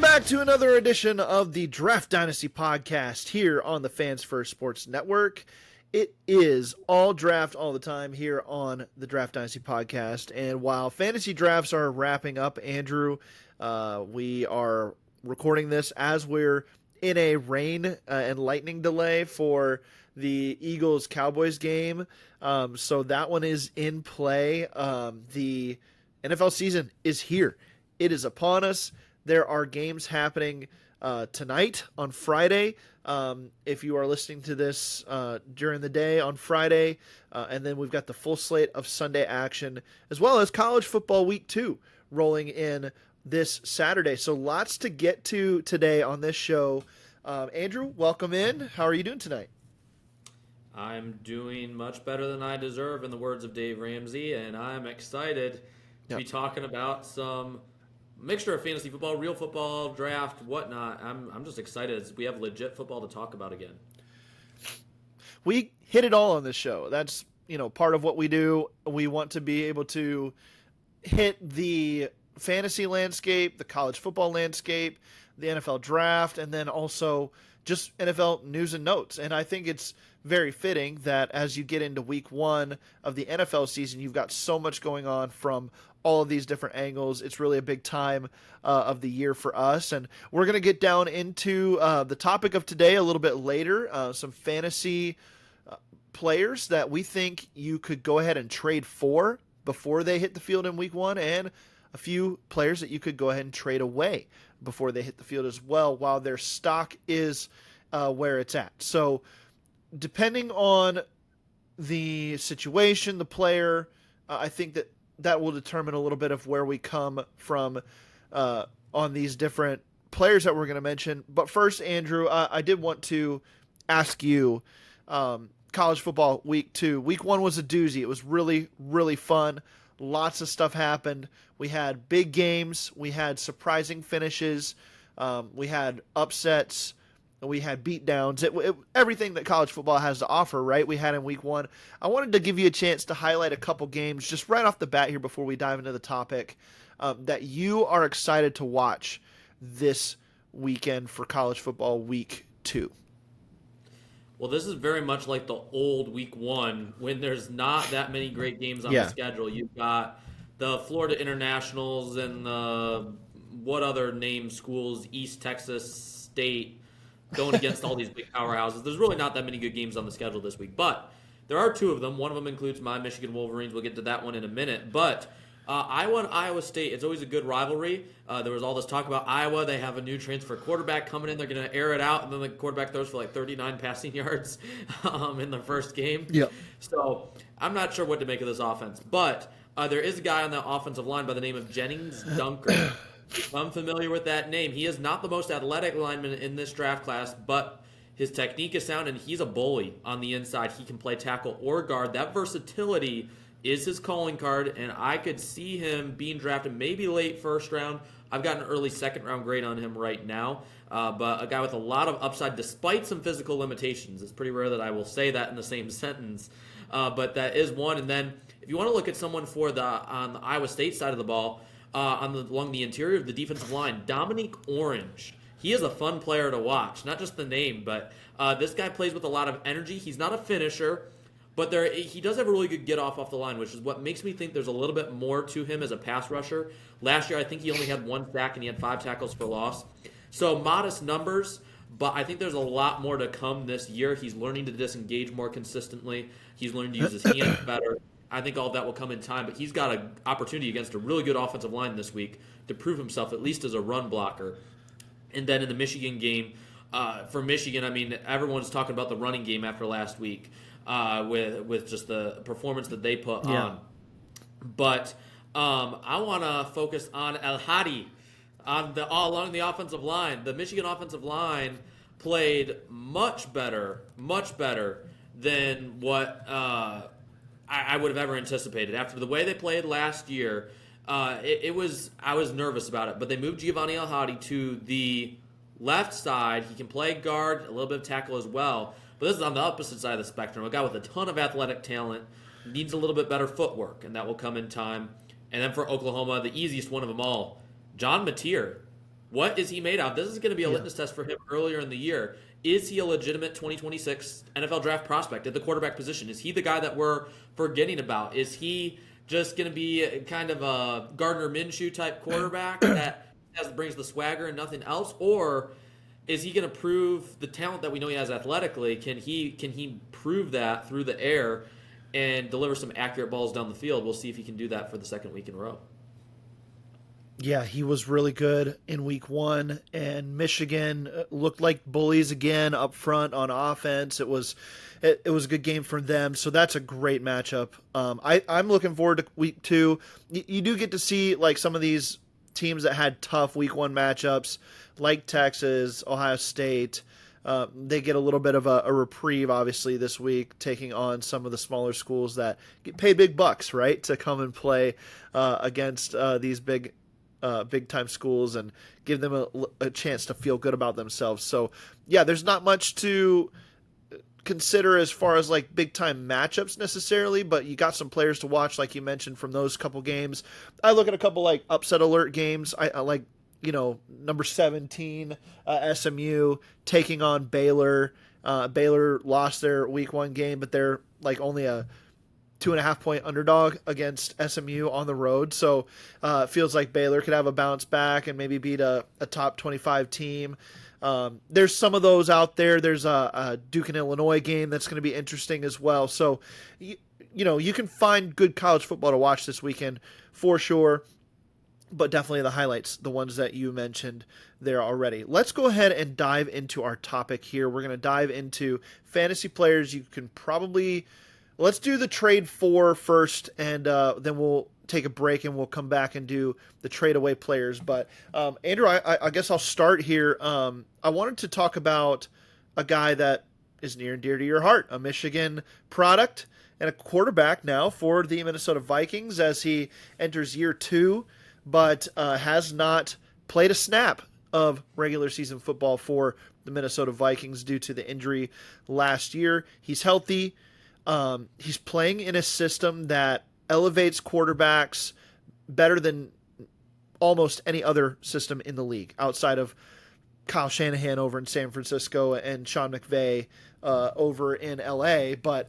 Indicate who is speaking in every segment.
Speaker 1: back to another edition of the Draft Dynasty Podcast here on the Fans First Sports Network. It is all draft all the time here on the Draft Dynasty Podcast. And while fantasy drafts are wrapping up, Andrew, we are recording this as we're in a rain and lightning delay for the Eagles-Cowboys game. So that one is in play. The NFL season is here. It is upon us. There are games happening tonight on Friday. If you are listening to this during the day on Friday, and then we've got the full slate of Sunday action, as well as college football week 2 rolling in this Saturday. So lots to get to today on this show. Andrew, welcome in. How are you doing tonight?
Speaker 2: I'm doing much better than I deserve, in the words of Dave Ramsey, and I'm excited to be talking about some mixture of fantasy football, real football, draft, whatnot. I'm just excited. We have legit football to talk about again.
Speaker 1: We hit it all on this show. That's, part of what we do. We want to be able to hit the fantasy landscape, the college football landscape, the NFL draft, and then also just NFL news and notes. And I think it's very fitting that as you get into week 1 of the NFL season, you've got so much going on from all of these different angles. It's really a big time of the year for us. And we're going to get down into the topic of today a little bit later, some fantasy players that we think you could go ahead and trade for before they hit the field in week 1, and a few players that you could go ahead and trade away before they hit the field as well, while their stock is where it's at. So depending on the situation, the player, I think that will determine a little bit of where we come from on these different players that we're going to mention. But first, Andrew, I did want to ask you, college football week 2. Week 1 was a doozy. It was really, really fun. Lots of stuff happened. We had big games. We had surprising finishes. We had upsets. We had beatdowns. Everything that college football has to offer, right? We had in week 1. I wanted to give you a chance to highlight a couple games just right off the bat here before we dive into the topic that you are excited to watch this weekend for college football week 2.
Speaker 2: Well, this is very much like the old week 1 when there's not that many great games on the schedule. You've got the Florida Internationals and the what other name schools, East Texas State, going against all these big powerhouses. There's really not that many good games on the schedule this week, but there are 2 of them. One of them includes my Michigan Wolverines. We'll get to that one in a minute. But Iowa and Iowa State, it's always a good rivalry. There was all this talk about Iowa. They have a new transfer quarterback coming in. They're going to air it out, and then the quarterback throws for like 39 passing yards in the first game.
Speaker 1: Yep.
Speaker 2: So I'm not sure what to make of this offense. But there is a guy on the offensive line by the name of Jennings Dunker. I'm familiar with that name. He is not the most athletic lineman in this draft class, but his technique is sound, and he's a bully on the inside. He can play tackle or guard. That versatility is his calling card, and I could see him being drafted maybe late first round. I've got an early second round grade on him right now, but a guy with a lot of upside despite some physical limitations. It's pretty rare that I will say that in the same sentence, but that is one. And then if you want to look at someone on the Iowa State side of the ball, along the interior of the defensive line, Dominique Orange. He is a fun player to watch, not just the name, but this guy plays with a lot of energy. He's not a finisher, but he does have a really good get-off the line, which is what makes me think there's a little bit more to him as a pass rusher. Last year, I think he only had 1 sack and he had 5 tackles for loss. So modest numbers, but I think there's a lot more to come this year. He's learning to disengage more consistently. He's learning to use his hands better. I think all of that will come in time, but he's got an opportunity against a really good offensive line this week to prove himself, at least as a run blocker. And then in the Michigan game, for Michigan, I mean, everyone's talking about the running game after last week with just the performance that they put on. But I want to focus on El Hadi along the offensive line. The Michigan offensive line played much better than what I would have ever anticipated. After the way they played last year, I was nervous about it. But they moved Giovanni El Hadi to the left side. He can play guard, a little bit of tackle as well. But this is on the opposite side of the spectrum. A guy with a ton of athletic talent, needs a little bit better footwork, and that will come in time. And then for Oklahoma, the easiest one of them all, John Mateer. What is he made of? This is going to be a litmus test for him earlier in the year. Is he a legitimate 2026 NFL draft prospect at the quarterback position? Is he the guy that we're forgetting about? Is he just going to be kind of a Gardner Minshew type quarterback that brings the swagger and nothing else? Or is he going to prove the talent that we know he has athletically? Can he prove that through the air and deliver some accurate balls down the field? We'll see if he can do that for the second week in a row.
Speaker 1: Yeah, he was really good in week 1, and Michigan looked like bullies again up front on offense. It was a good game for them, so that's a great matchup. I'm looking forward to week 2. You do get to see like some of these teams that had tough week 1 matchups, like Texas, Ohio State. They get a little bit of a reprieve, obviously, this week, taking on some of the smaller schools that pay big bucks, right, to come and play against these big-time schools and give them a chance to feel good about themselves. So, yeah, there's not much to consider as far as like big-time matchups necessarily, but you got some players to watch, like you mentioned, from those couple games. I look at a couple like upset alert games. I like, number 17, SMU taking on Baylor. Baylor lost their week 1 game, but they're like only a 2.5-point underdog against SMU on the road. So it feels like Baylor could have a bounce back and maybe beat a top 25 team. There's some of those out there. There's a Duke and Illinois game that's going to be interesting as well. So, you can find good college football to watch this weekend for sure. But definitely the highlights, the ones that you mentioned there already. Let's go ahead and dive into our topic here. We're going to dive into fantasy players. You can probably... Let's do the trade for first, and then we'll take a break, and we'll come back and do the trade away players. But, Andrew, I guess I'll start here. I wanted to talk about a guy that is near and dear to your heart, a Michigan product and a quarterback now for the Minnesota Vikings as he enters year 2, but has not played a snap of regular season football for the Minnesota Vikings due to the injury last year. He's healthy. He's playing in a system that elevates quarterbacks better than almost any other system in the league outside of Kyle Shanahan over in San Francisco and Sean McVay over in LA. But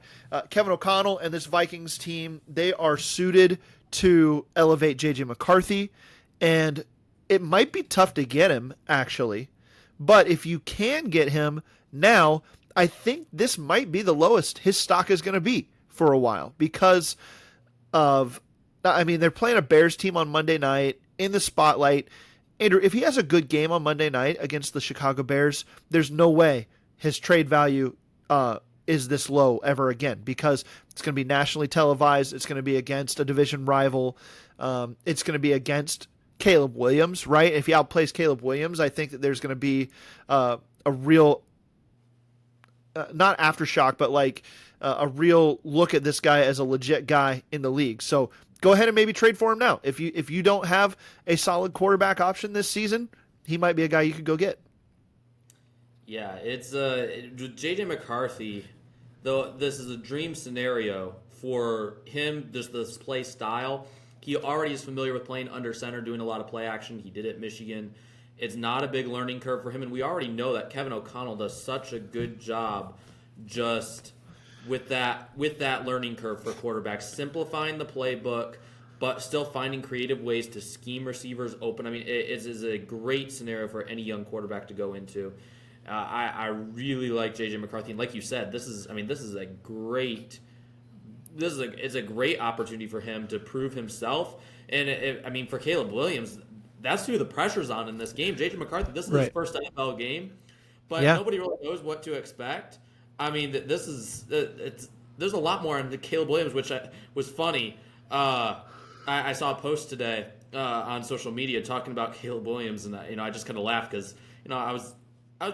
Speaker 1: Kevin O'Connell and this Vikings team, they are suited to elevate J.J. McCarthy, and it might be tough to get him, actually. But if you can get him now, I think this might be the lowest his stock is going to be for a while because of, they're playing a Bears team on Monday night in the spotlight. Andrew, if he has a good game on Monday night against the Chicago Bears, there's no way his trade value is this low ever again because it's going to be nationally televised. It's going to be against a division rival. It's going to be against Caleb Williams, right? If he outplays Caleb Williams, I think that there's going to be a real... not aftershock, but like a real look at this guy as a legit guy in the league. So go ahead and maybe trade for him now. If you don't have a solid quarterback option this season, he might be a guy you could go get. Yeah,
Speaker 2: it's J.J. McCarthy, though this is a dream scenario for him, just this play style. He already is familiar with playing under center, doing a lot of play action. He did it at Michigan. It's not a big learning curve for him, and we already know that Kevin O'Connell does such a good job just with that learning curve for quarterbacks, simplifying the playbook, but still finding creative ways to scheme receivers open. It is a great scenario for any young quarterback to go into. I really like J.J. McCarthy, and like you said, this is a great opportunity for him to prove himself. And for Caleb Williams, that's who the pressure's on in this game. J.J. McCarthy, this is his first NFL game, but nobody really knows what to expect. There's a lot more on the Caleb Williams, which was funny. I saw a post today on social media talking about Caleb Williams, and I just kind of laughed because I was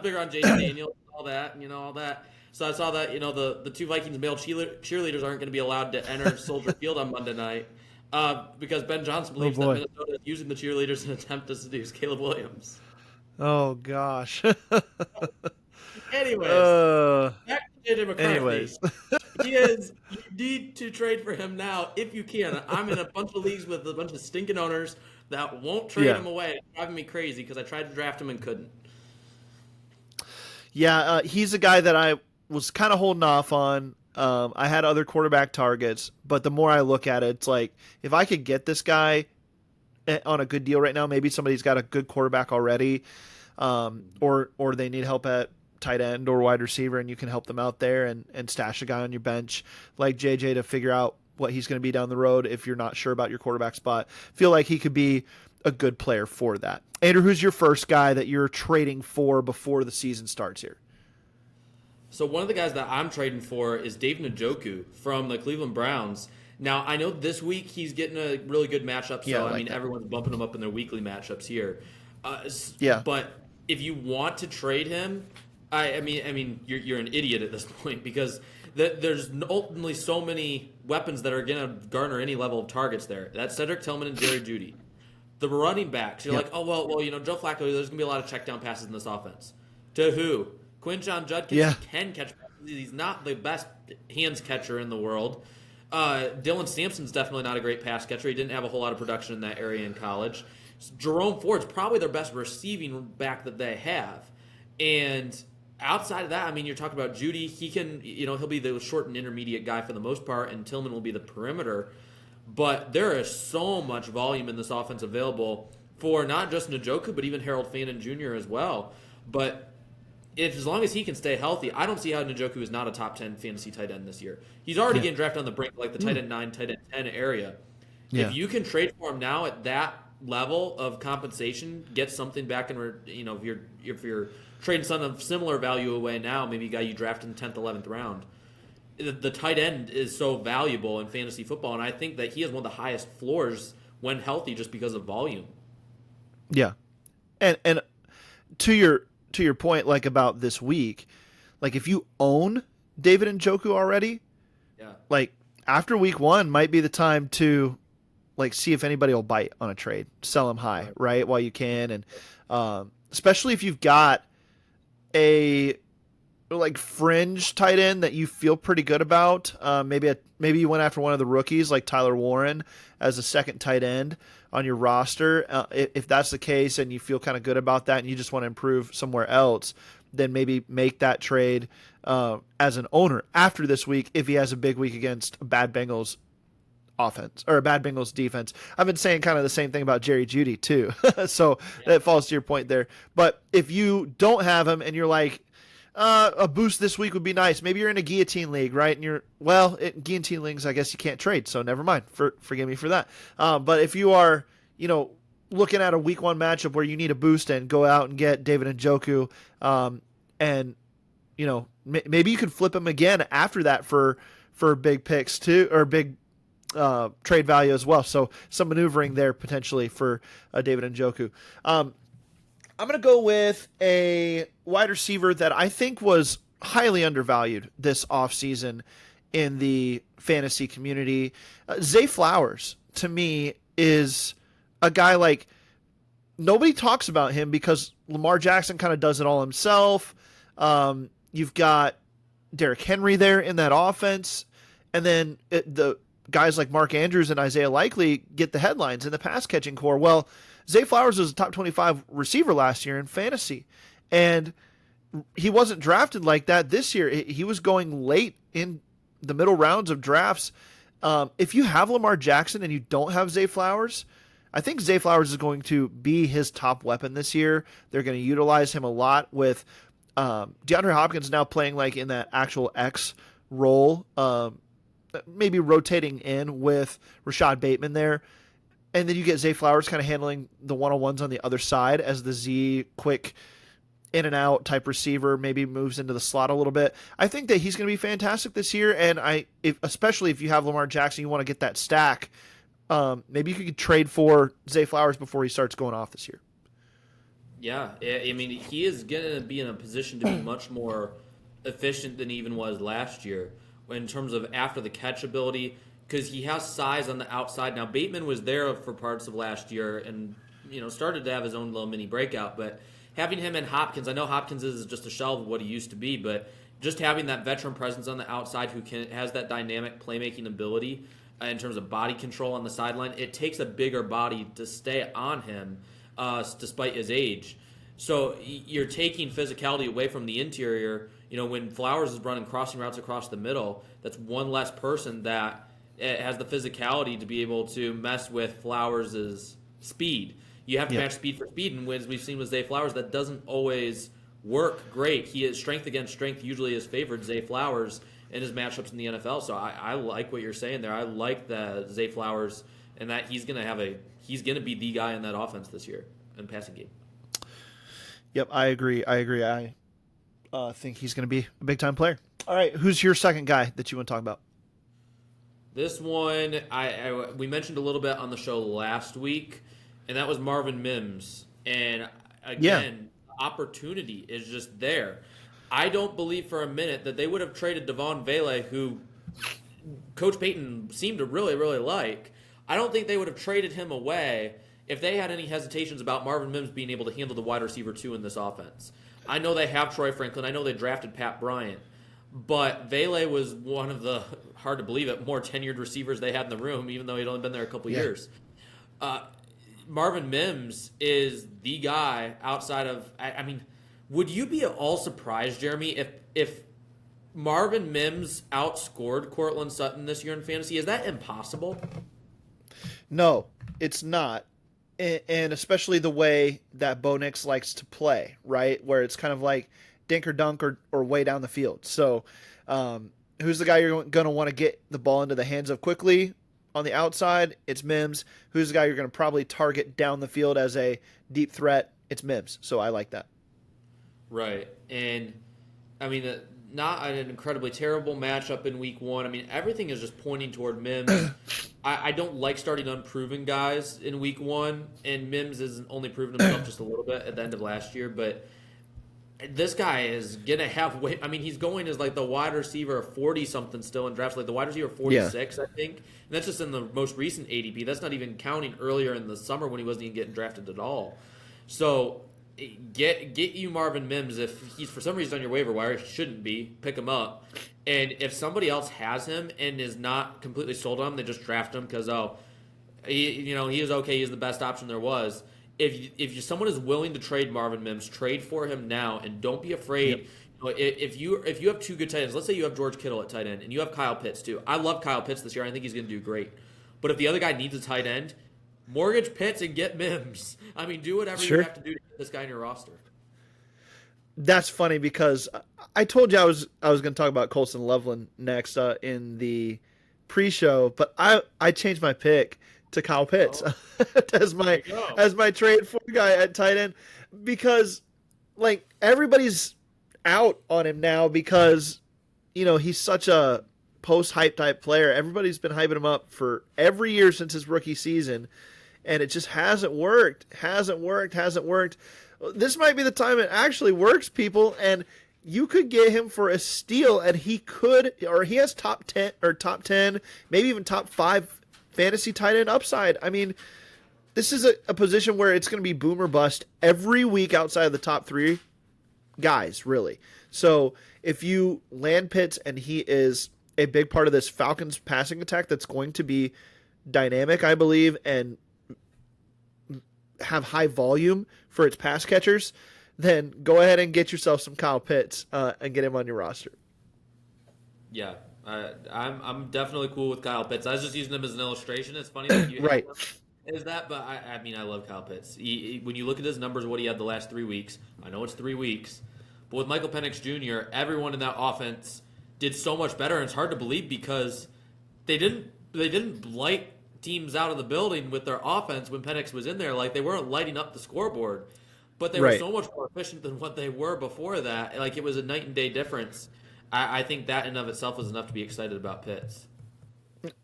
Speaker 2: bigger on Jaden Daniels and all that. So I saw that the two Vikings male cheerleaders aren't going to be allowed to enter Soldier Field on Monday night. Because Ben Johnson believes that Minnesota is using the cheerleaders in an attempt to seduce Caleb Williams.
Speaker 1: Oh, gosh.
Speaker 2: Anyways, back to J.J. McCarthy. He is. You need to trade for him now if you can. I'm in a bunch of leagues with a bunch of stinking owners that won't trade him away. It's driving me crazy because I tried to draft him and couldn't.
Speaker 1: Yeah, he's a guy that I was kind of holding off on. I had other quarterback targets, but the more I look at it, it's like if I could get this guy on a good deal right now, maybe somebody's got a good quarterback already, or they need help at tight end or wide receiver, and you can help them out there and stash a guy on your bench like JJ to figure out what he's going to be down the road if you're not sure about your quarterback spot. Feel like he could be a good player for that. Andrew, who's your first guy that you're trading for before the season starts here?
Speaker 2: So one of the guys that I'm trading for is Dave Njoku from the Cleveland Browns. Now, I know this week he's getting a really good matchup, so I mean, everyone's bumping him up in their weekly matchups here. But if you want to trade him, I mean, you're an idiot at this point because there's ultimately so many weapons that are going to garner any level of targets there. That's Cedric Tillman and Jerry Jeudy. The running backs, you're like, oh, well, Joe Flacco, there's going to be a lot of check down passes in this offense. To who? Quinshon Judkins can catch passes. He's not the best hands catcher in the world. Dylan Sampson's definitely not a great pass catcher. He didn't have a whole lot of production in that area in college. Jerome Ford's probably their best receiving back that they have. And outside of that, I mean, you're talking about Jeudy. He can, he'll be the short and intermediate guy for the most part, and Tillman will be the perimeter. But there is so much volume in this offense available for not just Njoku, but even Harold Fannin Jr. as well. But as long as he can stay healthy, I don't see how Njoku is not a top 10 fantasy tight end this year. He's already getting drafted on the brink, like the tight end 9, tight end 10 area. Yeah. If you can trade for him now at that level of compensation, get something back in, if you're trading some of similar value away now, maybe a guy you draft in the 10th, 11th round. The tight end is so valuable in fantasy football, and I think that he has one of the highest floors when healthy just because of volume.
Speaker 1: Yeah. And to your point, like about this week, like if you own David Njoku already, like after week 1 might be the time to like see if anybody will bite on a trade, sell him high, right? While you can. And especially if you've got a like fringe tight end that you feel pretty good about. Maybe you went after one of the rookies like Tyler Warren as a second tight end on your roster. If that's the case and you feel kind of good about that and you just want to improve somewhere else, then maybe make that trade as an owner after this week if he has a big week against a bad Bengals offense or a bad Bengals defense. I've been saying kind of the same thing about Jerry Jeudy too. So that falls to your point there. But if you don't have him and you're like, a boost this week would be nice. Maybe you're in a guillotine league, right? And in guillotine leagues, I guess you can't trade, so never mind. Forgive me for that. But if you are, looking at a week 1 matchup where you need a boost and go out and get David Njoku, and maybe you could flip him again after that for big picks too, or big trade value as well. So some maneuvering there potentially for David Njoku. I'm going to go with a wide receiver that I think was highly undervalued this offseason in the fantasy community. Zay Flowers, to me, is a guy like nobody talks about him because Lamar Jackson kind of does it all himself. You've got Derrick Henry there in that offense. And then the guys like Mark Andrews and Isaiah Likely get the headlines in the pass catching core. Well, Zay Flowers was a top 25 receiver last year in fantasy, and he wasn't drafted like that this year. He was going late in the middle rounds of drafts. If you have Lamar Jackson and you don't have Zay Flowers, I think Zay Flowers is going to be his top weapon this year. They're going to utilize him a lot with DeAndre Hopkins now playing like in that actual X role, maybe rotating in with Rashad Bateman there. And then you get Zay Flowers kind of handling the one-on-ones on the other side as the Z quick in and out type receiver, maybe moves into the slot a little bit. I think that he's going to be fantastic this year. And especially if you have Lamar Jackson, you want to get that stack. Maybe you could trade for Zay Flowers before he starts going off this year.
Speaker 2: Yeah. I mean, he is going to be in a position to be much more efficient than he even was last year in terms of after the catch ability, because he has size on the outside. Now, Bateman was there for parts of last year and, started to have his own little mini breakout. But having him and Hopkins, I know Hopkins is just a shell of what he used to be, but just having that veteran presence on the outside who has that dynamic playmaking ability in terms of body control on the sideline, it takes a bigger body to stay on him despite his age. So you're taking physicality away from the interior. When Flowers is running crossing routes across the middle, that's one less person that has the physicality to be able to mess with Flowers' speed. You have to match speed for speed, and as we've seen with Zay Flowers, that doesn't always work great. He is strength against strength usually is favored Zay Flowers in his matchups in the NFL. So I like what you're saying there. I like the Zay Flowers and that he's gonna be the guy in that offense this year in passing game.
Speaker 1: Yep, I agree. I think he's going to be a big time player. All right, who's your second guy that you want to talk about?
Speaker 2: This one we mentioned a little bit on the show last week, and that was Marvin Mims. And again, opportunity is just there. I don't believe for a minute that they would have traded Devon Vele, who Coach Payton seemed to really, really like. I don't think they would have traded him away if they had any hesitations about Marvin Mims being able to handle the wide receiver 2 in this offense. I know they have Troy Franklin. I know they drafted Pat Bryant. But Vele was one of the, hard to believe it, more tenured receivers they had in the room, even though he'd only been there a couple years. Marvin Mims is the guy outside of, I mean, would you be at all surprised, Jeremy, if Marvin Mims outscored Courtland Sutton this year in fantasy? Is that impossible?
Speaker 1: No, it's not. And especially the way that Bo Nix likes to play, right? Where it's kind of like dink or dunk or way down the field. So who's the guy you're going to want to get the ball into the hands of quickly on the outside? It's Mims. Who's the guy you're going to probably target down the field as a deep threat? It's Mims. So I like that.
Speaker 2: Right. And, I mean, not an incredibly terrible matchup in week 1. I mean, everything is just pointing toward Mims. I don't like starting unproven guys in week 1, and Mims has only proven himself just a little bit at the end of last year, but this guy is going to have weight. I mean, he's going as like the wide receiver 40-something still in drafts, like the wide receiver 46, I think. And that's just in the most recent ADP. That's not even counting earlier in the summer when he wasn't even getting drafted at all. So get you Marvin Mims. If he's for some reason on your waiver wire, he shouldn't be. Pick him up. And if somebody else has him and is not completely sold on him, they just draft him because he is okay. He's the best option there was. If someone is willing to trade Marvin Mims, trade for him now, and don't be afraid. Yep. If you have 2 good tight ends, let's say you have George Kittle at tight end, and you have Kyle Pitts too. I love Kyle Pitts this year. I think he's going to do great. But if the other guy needs a tight end, mortgage Pitts and get Mims. I mean, do whatever you have to do to get this guy in your roster.
Speaker 1: That's funny because I told you I was going to talk about Colston Loveland next in the pre-show, but I changed my pick to Kyle Pitts as my trade for guy at tight end because like everybody's out on him now because he's such a post-hype type player. Everybody's been hyping him up for every year since his rookie season, and it just hasn't worked. This might be the time it actually works, people, and you could get him for a steal, and he has top 10, maybe even top 5 fantasy tight end upside. I mean, this is a position where it's going to be boom or bust every week outside of the top 3 guys, really. So if you land Pitts and he is a big part of this Falcons passing attack that's going to be dynamic, I believe, and have high volume for its pass catchers, then go ahead and get yourself some Kyle Pitts and get him on your roster.
Speaker 2: Yeah, I'm definitely cool with Kyle Pitts. I was just using him as an illustration. It's funny that you
Speaker 1: right.
Speaker 2: Is that? But I mean, I love Kyle Pitts. When you look at his numbers, what he had the last 3 weeks, I know it's 3 weeks, but with Michael Penix Jr., everyone in that offense did so much better, and it's hard to believe because they didn't light teams out of the building with their offense when Penix was in there. Like, they weren't lighting up the scoreboard, but they were so much more efficient than what they were before that. Like, it was a night and day difference. I think that in and of itself is enough to be excited about Pitts.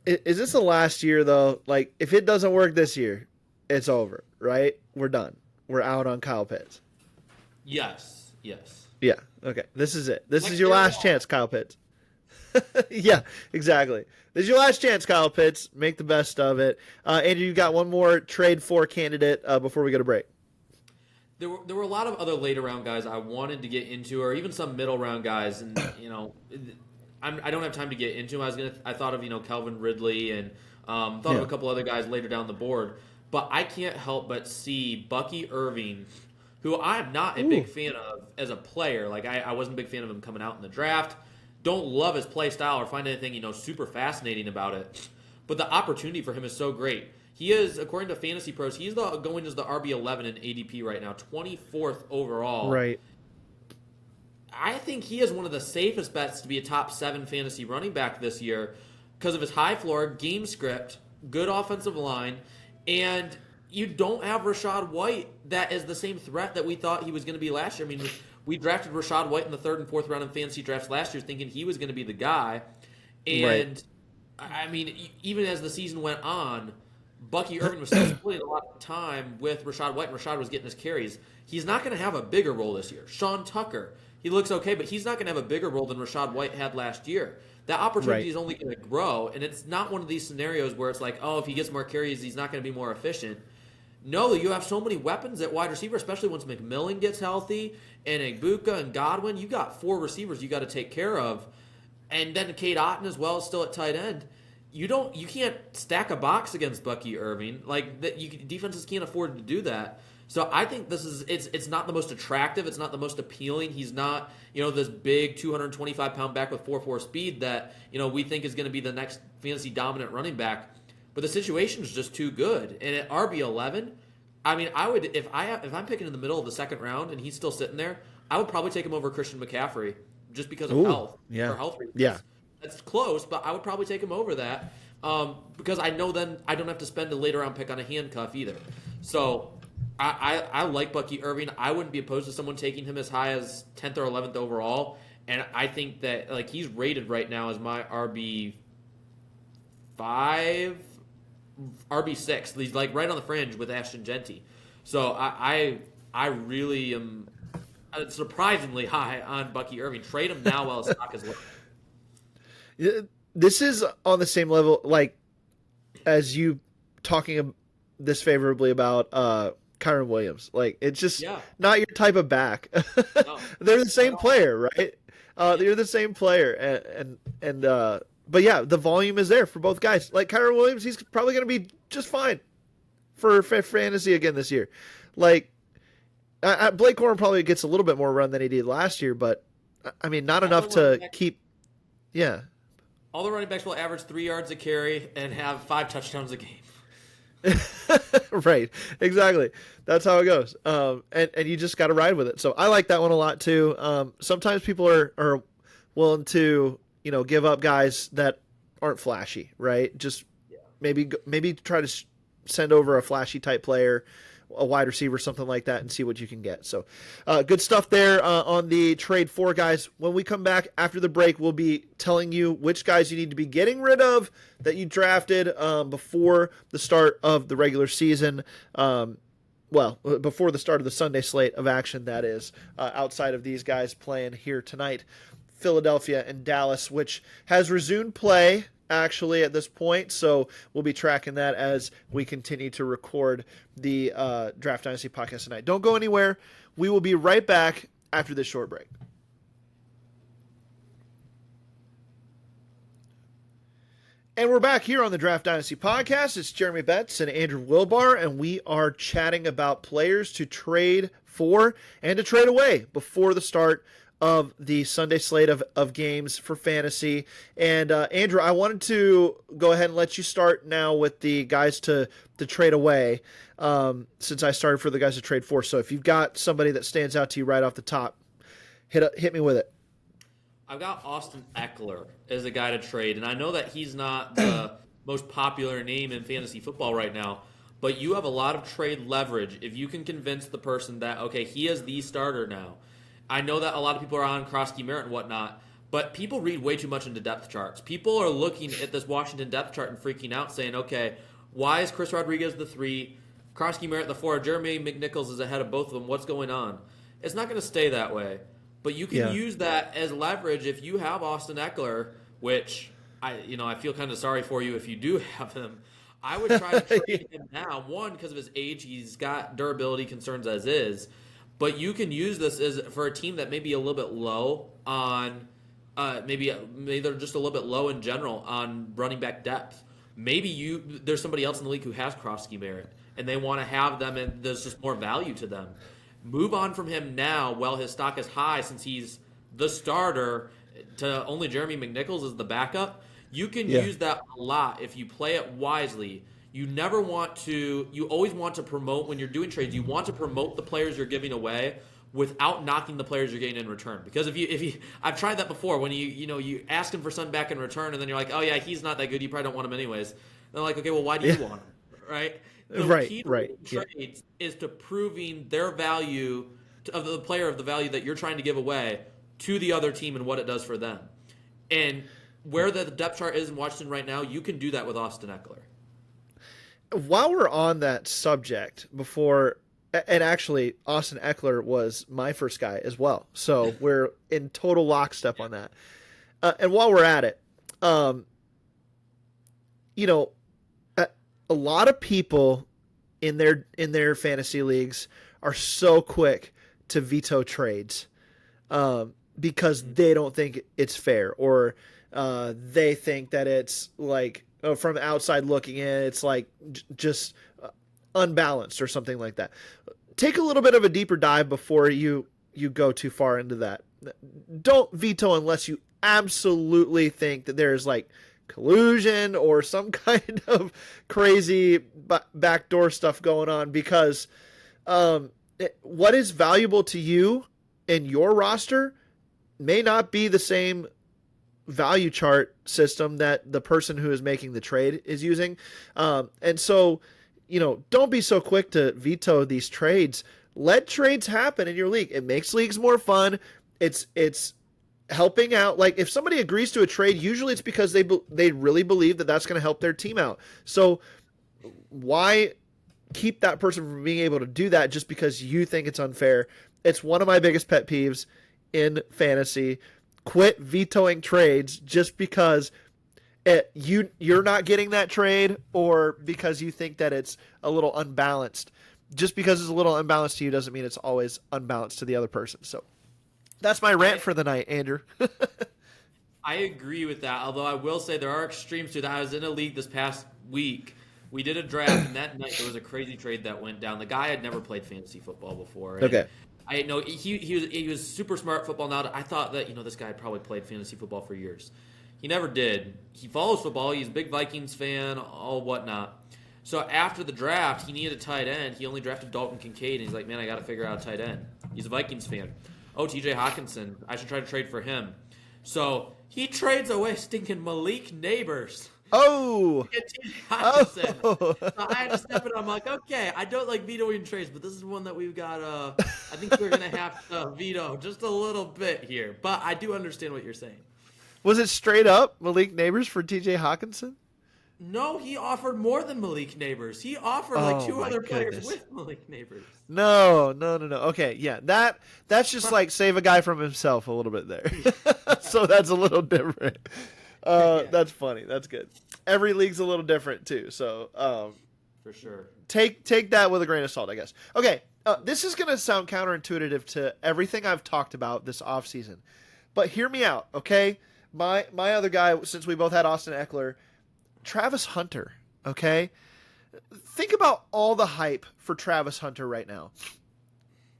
Speaker 1: Is this the last year, though? Like, if it doesn't work this year, it's over, right? We're done. We're out on Kyle Pitts.
Speaker 2: Yes.
Speaker 1: Yeah, okay. This is it. This is your last chance, Kyle Pitts. Yeah, exactly. This is your last chance, Kyle Pitts. Make the best of it. Andrew, you got one more trade for candidate before we go to break.
Speaker 2: There were a lot of other later round guys I wanted to get into, or even some middle round guys, and I don't have time to get into them. I thought of Calvin Ridley and thought of a couple other guys later down the board, but I can't help but see Bucky Irving, who I'm not a big fan of as a player. Like I wasn't a big fan of him coming out in the draft. Don't love his play style or find anything super fascinating about it, but the opportunity for him is so great. He is, according to Fantasy Pros, he's going as the RB11 in ADP right now, 24th overall.
Speaker 1: Right.
Speaker 2: I think he is one of the safest bets to be a top 7 fantasy running back this year because of his high floor, game script, good offensive line, and you don't have Rachaad White that is the same threat that we thought he was going to be last year. I mean, we drafted Rachaad White in the 3rd and 4th round in fantasy drafts last year thinking he was going to be the guy. And, I mean, even as the season went on, Bucky Irving was still splitting a lot of time with Rachaad White, and Rachaad was getting his carries. He's not going to have a bigger role this year. Sean Tucker, he looks okay, but he's not going to have a bigger role than Rachaad White had last year. That opportunity is only going to grow, and it's not one of these scenarios where it's like, oh, if he gets more carries, he's not going to be more efficient. No, you have so many weapons at wide receiver, especially once McMillan gets healthy, and Igbuka and Godwin. You got 4 receivers you got to take care of, and then Cade Otton as well is still at tight end. You can't stack a box against Bucky Irving. Like defenses can't afford to do that. So I think it's not the most attractive. It's not the most appealing. He's not this big 225-pound back with 4.4 speed that we think is going to be the next fantasy dominant running back. But the situation is just too good. And at RB11, I mean, I would if I'm picking in the middle of the 2nd round and he's still sitting there, I would probably take him over Christian McCaffrey just because of health.
Speaker 1: Yeah.
Speaker 2: For health reasons.
Speaker 1: Yeah.
Speaker 2: That's close, but I would probably take him over that because I know then I don't have to spend a later round pick on a handcuff either. So I like Bucky Irving. I wouldn't be opposed to someone taking him as high as 10th or 11th overall. And I think that he's rated right now as my RB5, RB6. He's right on the fringe with Ashton Genty. So I really am surprisingly high on Bucky Irving. Trade him now while his stock is low.
Speaker 1: This is on the same level, as you talking this favorably about Kyron Williams. It's just not your type of back.
Speaker 2: No.
Speaker 1: They're the same player, right? They're the same player, but yeah, the volume is there for both guys. Kyron Williams, he's probably going to be just fine for fantasy again this year. Blake Corum probably gets a little bit more run than he did last year, but I mean, not enough to keep. Yeah.
Speaker 2: All the running backs will average 3 yards a carry and have 5 touchdowns a game.
Speaker 1: Right. Exactly. That's how it goes. And you just got to ride with it. So I like that one a lot too. Sometimes people are willing to, give up guys that aren't flashy, right? Just maybe try to send over a flashy type player, a wide receiver, something like that, and see what you can get. So good stuff there on the trade for guys. When we come back after the break, we'll be telling you which guys you need to be getting rid of that you drafted before the start of the regular season. Before the start of the Sunday slate of action, that is, outside of these guys playing here tonight. Philadelphia and Dallas, which has resumed play actually at this point, so we'll be tracking that as we continue to record the Draft Dynasty podcast tonight. Don't go anywhere. We will be right back after this short break. And we're back here on the Draft Dynasty Podcast. It's Jeremy Betz and Andrew Wilbar, and we are chatting about players to trade for and to trade away before the start of the Sunday slate of games for fantasy. And Andrew, I wanted to go ahead and let you start now with the guys to trade away, since I started for the guys to trade for. So if you've got somebody that stands out to you right off the top, hit me with it.
Speaker 2: I've got Austin Eckler as a guy to trade, and I know that he's not the most popular name in fantasy football right now, but you have a lot of trade leverage if you can convince the person that, okay, he is the starter now. I know that a lot of people are on Krosky Merritt and whatnot, but people read way too much into depth charts. People are looking at this Washington depth chart and freaking out, saying, okay, why is Chris Rodriguez the 3, Krosky Merritt the 4, Jeremy McNichols is ahead of both of them, what's going on? It's not going to stay that way. But you can use that as leverage if you have Austin Eckler, which I feel kind of sorry for you if you do have him. I would try to trade him now. One, because of his age, he's got durability concerns as is. But you can use this as for a team that may be a little bit low on maybe they're just a little bit low in general on running back depth. Maybe there's somebody else in the league who has cross-scheme merit, and they want to have them, and there's just more value to them. Move on from him now while his stock is high, since he's the starter, to only Jeremy McNichols is the backup. You can use that a lot if you play it wisely. You always want to promote, when you're doing trades, you want to promote the players you're giving away without knocking the players you're getting in return. Because if you I've tried that before, when you ask him for something back in return, and then you're like, oh yeah, he's not that good, you probably don't want him anyways. And they're like, okay, well, why do you want him, right? The key to trades is to proving their value of the player, of the value that you're trying to give away to the other team and what it does for them. And where the depth chart is in Washington right now, you can do that with Austin Eckler.
Speaker 1: While we're on that subject, and actually Austin Eckler was my first guy as well, so we're in total lockstep on that. And while we're at it, a lot of people in their fantasy leagues are so quick to veto trades because they don't think it's fair, or they think that it's like, from outside looking in, it's like just unbalanced or something like that. Take a little bit of a deeper dive before you go too far into that. Don't veto unless you absolutely think that there's like collusion or some kind of crazy backdoor stuff going on, because what is valuable to you in your roster may not be the same value chart system that the person who is making the trade is using. And so, don't be so quick to veto these trades. Let trades happen in your league. It makes leagues more fun. It's helping out. Like, if somebody agrees to a trade, usually it's because they really believe that that's going to help their team out. So why keep that person from being able to do that just because you think it's unfair? It's one of my biggest pet peeves in fantasy. Quit vetoing trades just because you're not getting that trade, or because you think that it's a little unbalanced. Just because it's a little unbalanced to you doesn't mean it's always unbalanced to the other person. So that's my rant for the night, Andrew.
Speaker 2: I agree with that, although I will say there are extremes to that. I was in a league this past week. We did a draft, and that night there was a crazy trade that went down. The guy had never played fantasy football before.
Speaker 1: Okay.
Speaker 2: I know he was super smart at football. Now I thought that this guy had probably played fantasy football for years. He never did. He follows football. He's a big Vikings fan, all whatnot. So after the draft, he needed a tight end. He only drafted Dalton Kincaid, and he's like, man, I got to figure out a tight end. He's a Vikings fan. Oh, T.J. Hawkinson. I should try to trade for him. So he trades away stinking Malik Neighbors.
Speaker 1: Oh!
Speaker 2: Hawkinson. So I had to step in. I'm like, okay, I don't like vetoing trades, but this is one that we've got. I think we're going to have to veto just a little bit here. But I do understand what you're saying.
Speaker 1: Was it straight up Malik Neighbors for T.J. Hawkinson?
Speaker 2: No, he offered more than Malik Neighbors. He offered like two other players with Malik Neighbors.
Speaker 1: No. Okay, yeah, that's just like save a guy from himself a little bit there. So that's a little different. That's funny. That's good. Every league's a little different too. So
Speaker 2: for sure,
Speaker 1: take that with a grain of salt, I guess. Okay, this is going to sound counterintuitive to everything I've talked about this offseason, but hear me out, okay? My other guy, since we both had Austin Eckler, Travis Hunter, okay? Think about all the hype for Travis Hunter right now.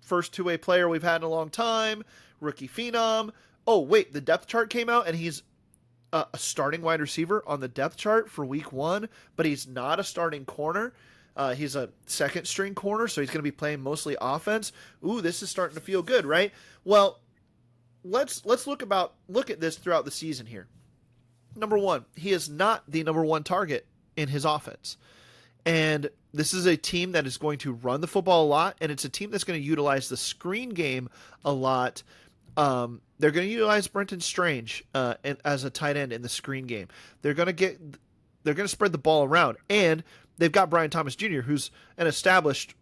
Speaker 1: First two-way player we've had in a long time, rookie phenom. Oh, wait, the depth chart came out, and he's a starting wide receiver on the depth chart for week 1, but he's not a starting corner. He's a second-string corner, so he's going to be playing mostly offense. Ooh, this is starting to feel good, right? Well, let's look at this throughout the season here. Number one, he is not the number one target in his offense. And this is a team that is going to run the football a lot, and it's a team that's going to utilize the screen game a lot. They're going to utilize Brenton Strange as a tight end in the screen game. They're going to spread the ball around, and they've got Brian Thomas Jr., who's an established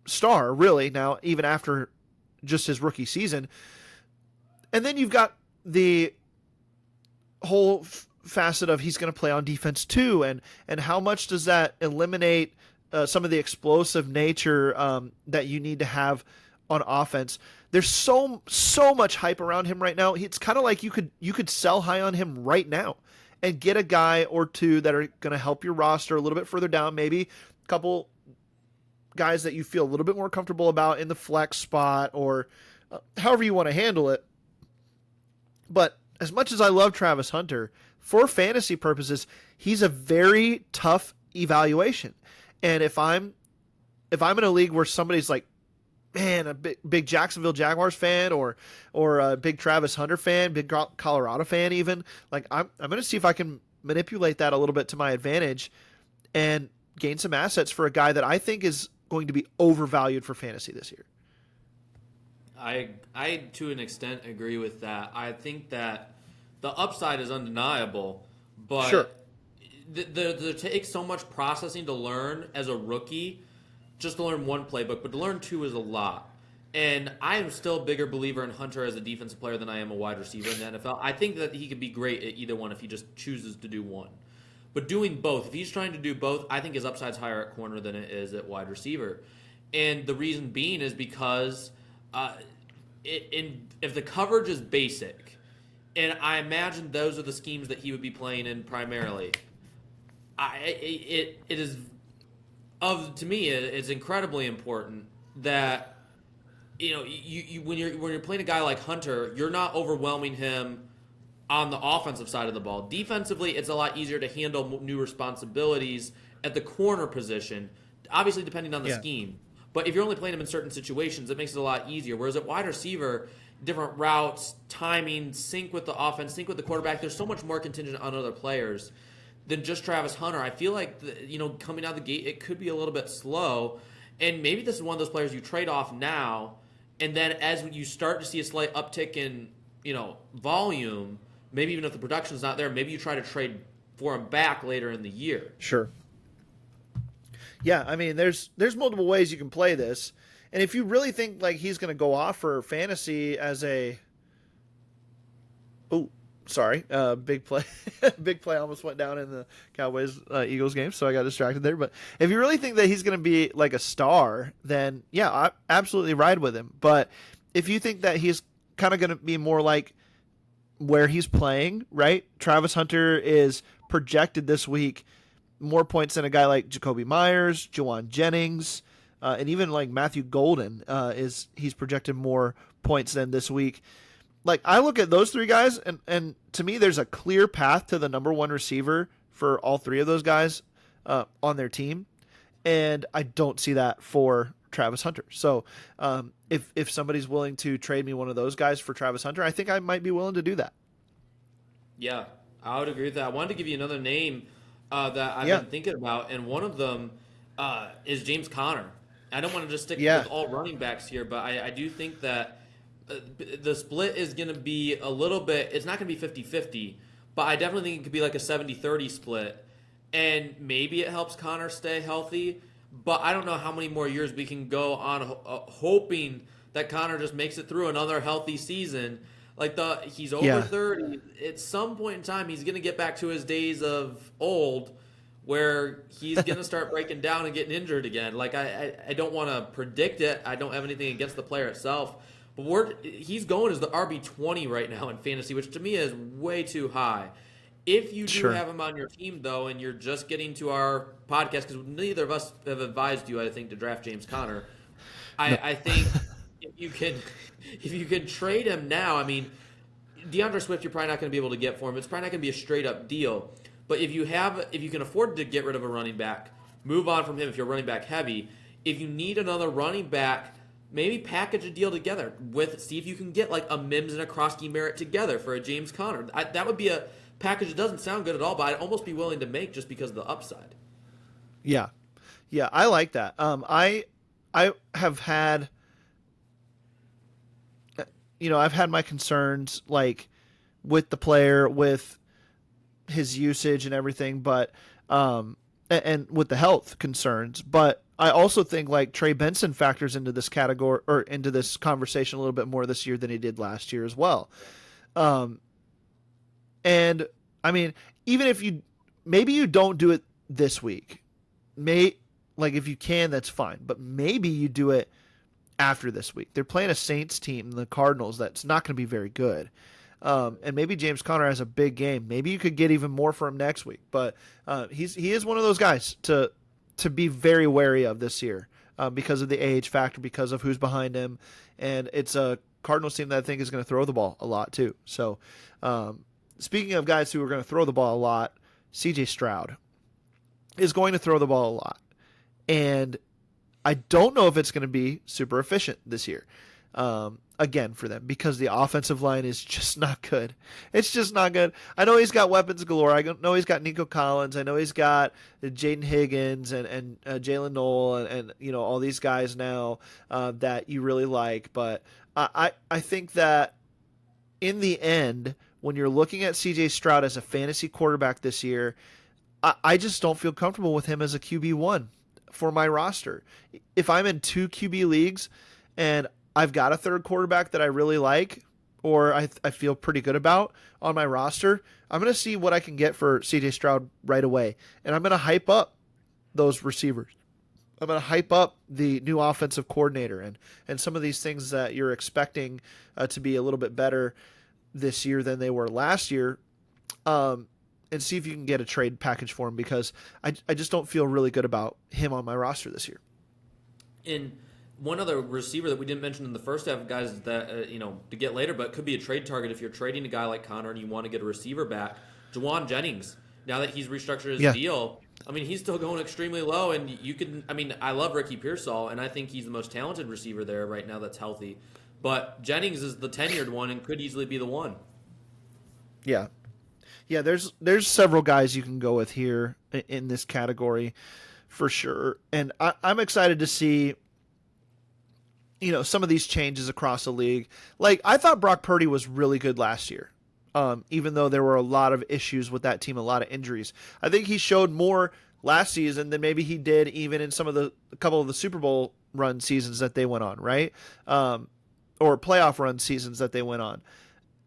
Speaker 1: star, really, now, even after just his rookie season. And then you've got the whole facet of he's going to play on defense too, and how much does that eliminate some of the explosive nature that you need to have on offense. There's so much hype around him right now. It's kind of like you could sell high on him right now and get a guy or two that are going to help your roster a little bit further down, maybe a couple guys that you feel a little bit more comfortable about in the flex spot or however you want to handle it. But as much as I love Travis Hunter, for fantasy purposes, he's a very tough evaluation. And if I'm in a league where somebody's like, man, a big Jacksonville Jaguars fan or a big Travis Hunter fan, big Colorado fan even, like I'm going to see if I can manipulate that a little bit to my advantage and gain some assets for a guy that I think is going to be overvalued for fantasy this year.
Speaker 2: I to an extent agree with that. I think that the upside is undeniable, but
Speaker 1: sure.
Speaker 2: There takes so much processing to learn as a rookie, just to learn one playbook, but to learn two is a lot. And I am still a bigger believer in Hunter as a defensive player than I am a wide receiver in the NFL. I think that he could be great at either one if he just chooses to do one. But doing both, if he's trying to do both, I think his upside's higher at corner than it is at wide receiver. And the reason being is because if the coverage is basic, and I imagine those are the schemes that he would be playing in primarily, to me, it's incredibly important that you when you're playing a guy like Hunter, you're not overwhelming him on the offensive side of the ball. Defensively, it's a lot easier to handle new responsibilities at the corner position, obviously depending on the scheme. But if you're only playing him in certain situations, it makes it a lot easier. Whereas at wide receiver, different routes, timing, sync with the offense, sync with the quarterback, there's so much more contingent on other players than just Travis Hunter. I feel like, coming out of the gate, it could be a little bit slow. And maybe this is one of those players you trade off now, and then as you start to see a slight uptick in, volume, maybe even if the production's not there, maybe you try to trade for him back later in the year.
Speaker 1: Sure. Yeah, I mean, there's multiple ways you can play this. And if you really think like he's going to go off for fantasy as a big play. Big play almost went down in the Cowboys Eagles game, so I got distracted there. But if you really think that he's going to be like a star, then yeah, I absolutely ride with him. But if you think that he's kind of going to be more like where he's playing, right? Travis Hunter is projected this week more points than a guy like Jacoby Myers, Juwan Jennings, and even like Matthew Golden he's projected more points than this week. Like I look at those three guys, and to me, there's a clear path to the number one receiver for all three of those guys on their team, and I don't see that for Travis Hunter. So if somebody's willing to trade me one of those guys for Travis Hunter, I think I might be willing to do that.
Speaker 2: Yeah, I would agree with that. I wanted to give you another name that I've been thinking about, and one of them is James Conner. I don't want to just stick with all running backs here, but I do think that the split is going to be a little bit – it's not going to be 50-50, but I definitely think it could be like a 70-30 split, and maybe it helps Conner stay healthy, but I don't know how many more years we can go on hoping that Conner just makes it through another healthy season. Like he's over 30. At some point in time, he's going to get back to his days of old where he's going to start breaking down and getting injured again. Like I don't want to predict it. I don't have anything against the player itself. But he's going as the RB20 right now in fantasy, which to me is way too high. If you do have him on your team, though, and you're just getting to our podcast, because neither of us have advised you, I think, to draft James Conner, I think if you can trade him now, I mean, DeAndre Swift, you're probably not going to be able to get for him. It's probably not going to be a straight-up deal. But if you can afford to get rid of a running back, move on from him if you're running back heavy. If you need another running back, maybe package a deal together see if you can get like a Mims and a Krosky Merritt together for a James Conner. That would be a package that doesn't sound good at all, but I'd almost be willing to make just because of the upside.
Speaker 1: Yeah, I like that. I have had, I've had my concerns like with the player, with his usage and everything, but and with the health concerns, but I also think like Trey Benson factors into this category or into this conversation a little bit more this year than he did last year as well. And I mean, even if maybe you don't do it this week, if you can, that's fine. But maybe you do it after this week. They're playing a Saints team, the Cardinals, that's not going to be very good. And maybe James Conner has a big game. Maybe you could get even more for him next week. But he is one of those guys to be very wary of this year because of the age factor, because of who's behind him. And it's a Cardinals team that I think is going to throw the ball a lot too. So speaking of guys who are going to throw the ball a lot, CJ Stroud is going to throw the ball a lot. And I don't know if it's going to be super efficient this year. Again, for them, because the offensive line is just not good. It's just not good. I know he's got weapons galore. I know he's got Nico Collins. I know he's got Jaden Higgins and Jalen Noel and all these guys now that you really like. But I think that in the end, when you're looking at CJ Stroud as a fantasy quarterback this year, I just don't feel comfortable with him as a QB1 for my roster. If I'm in 2 QB leagues and I've got a third quarterback that I really like or I feel pretty good about on my roster, I'm going to see what I can get for CJ Stroud right away. And I'm going to hype up those receivers. I'm going to hype up the new offensive coordinator and some of these things that you're expecting to be a little bit better this year than they were last year, and see if you can get a trade package for him, because I just don't feel really good about him on my roster this year.
Speaker 2: In one other receiver that we didn't mention in the first half, guys, that to get later, but could be a trade target if you're trading a guy like Connor and you want to get a receiver back. Juwan Jennings, now that he's restructured his deal, I mean, he's still going extremely low, and you can. I mean, I love Ricky Pearsall, and I think he's the most talented receiver there right now that's healthy. But Jennings is the tenured one and could easily be the one.
Speaker 1: Yeah. There's several guys you can go with here in this category for sure, and I'm excited to see some of these changes across the league. Like, I thought Brock Purdy was really good last year, even though there were a lot of issues with that team, a lot of injuries. I think he showed more last season than maybe he did even in a couple of the Super Bowl run seasons that they went on, right? Or playoff run seasons that they went on.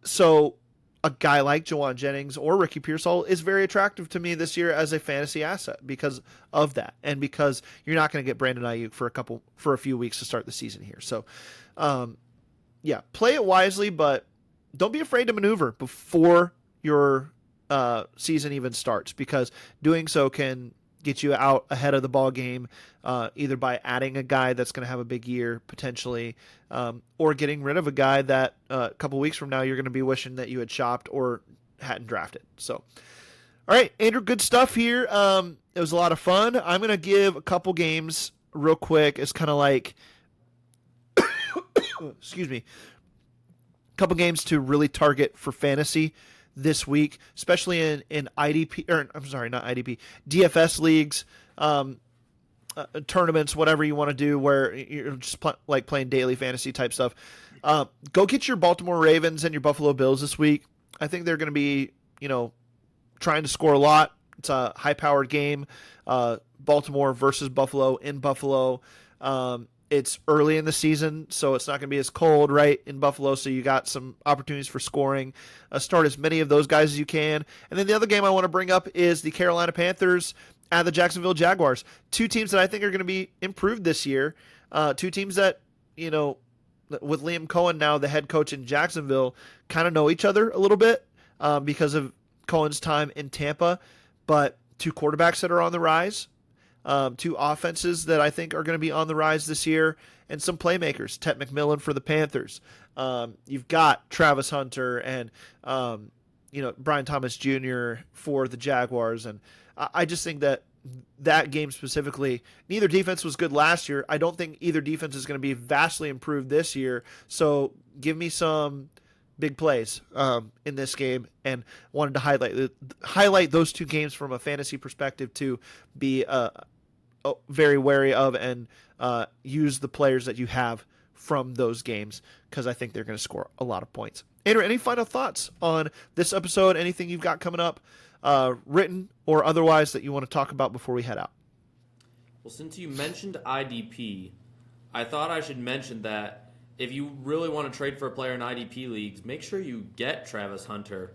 Speaker 1: So a guy like Juwan Jennings or Ricky Pearsall is very attractive to me this year as a fantasy asset because of that, and because you're not going to get Brandon Ayuk for a few weeks to start the season here. So, play it wisely, but don't be afraid to maneuver before your season even starts, because doing so can get you out ahead of the ball game, either by adding a guy that's going to have a big year potentially, or getting rid of a guy that a couple weeks from now you're going to be wishing that you had shopped or hadn't drafted. So, all right, Andrew, good stuff here. It was a lot of fun. I'm going to give a couple games real quick. It's kind of like, excuse me, a couple games to really target for fantasy this week, especially in IDP, or I'm sorry, not IDP, DFS leagues, tournaments, whatever you want to do, where you're just like playing daily fantasy type stuff. Go get your Baltimore Ravens and your Buffalo Bills this week. I think they're going to be, trying to score a lot. It's a high-powered game. Baltimore versus Buffalo in Buffalo. It's early in the season, so it's not going to be as cold, right, in Buffalo, so you got some opportunities for scoring. Start as many of those guys as you can. And then the other game I want to bring up is the Carolina Panthers at the Jacksonville Jaguars. Two teams that I think are going to be improved this year. Two teams that, with Liam Cohen now the head coach in Jacksonville, kind of know each other a little bit because of Cohen's time in Tampa. But two quarterbacks that are on the rise. Two offenses that I think are going to be on the rise this year, and some playmakers. Ted McMillan for the Panthers. You've got Travis Hunter and Brian Thomas Jr. for the Jaguars, and I just think that game specifically, neither defense was good last year. I don't think either defense is going to be vastly improved this year. So give me some big plays in this game, and wanted to highlight those two games from a fantasy perspective to be very wary of, and use the players that you have from those games, because I think they're going to score a lot of points. Andrew, any final thoughts on this episode? Anything you've got coming up, written or otherwise, that you want to talk about before we head out?
Speaker 2: Well, since you mentioned IDP, I thought I should mention that if you really want to trade for a player in IDP leagues, make sure you get Travis Hunter,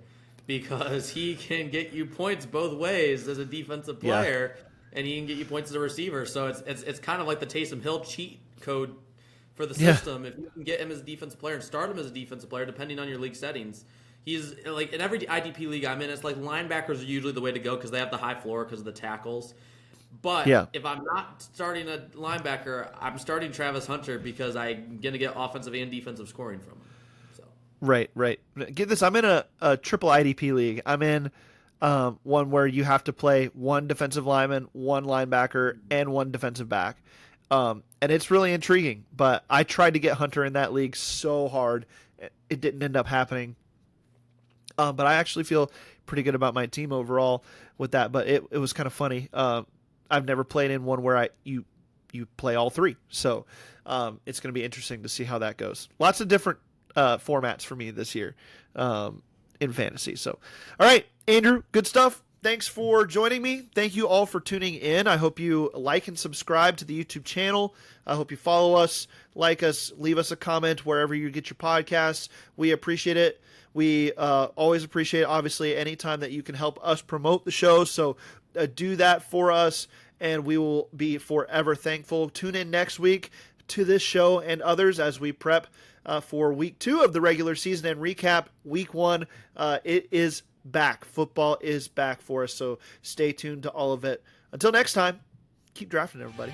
Speaker 2: because he can get you points both ways as a defensive player, and he can get you points as a receiver. So it's kind of like the Taysom Hill cheat code for the system. If you can get him as a defensive player and start him as a defensive player, depending on your league settings, he's like in every IDP league I'm in. It's like linebackers are usually the way to go because they have the high floor because of the tackles. But if I'm not starting a linebacker, I'm starting Travis Hunter because I'm going to get offensive and defensive scoring from him. So.
Speaker 1: Right. Get this. I'm in a triple IDP league. I'm in one where you have to play one defensive lineman, one linebacker, and one defensive back. And it's really intriguing. But I tried to get Hunter in that league so hard. It didn't end up happening. But I actually feel pretty good about my team overall with that. But it was kind of funny. I've never played in one where you play all three. So it's going to be interesting to see how that goes. Lots of different formats for me this year in fantasy. So, all right, Andrew, good stuff. Thanks for joining me. Thank you all for tuning in. I hope you like and subscribe to the YouTube channel. I hope you follow us, like us, leave us a comment wherever you get your podcasts. We appreciate it. We always appreciate, obviously, any time that you can help us promote the show. So do that for us, and we will be forever thankful. Tune in next week to this show and others as we prep for week 2 of the regular season and recap week 1. It is back. Football is back for us, so stay tuned to all of it. Until next time, keep drafting, everybody.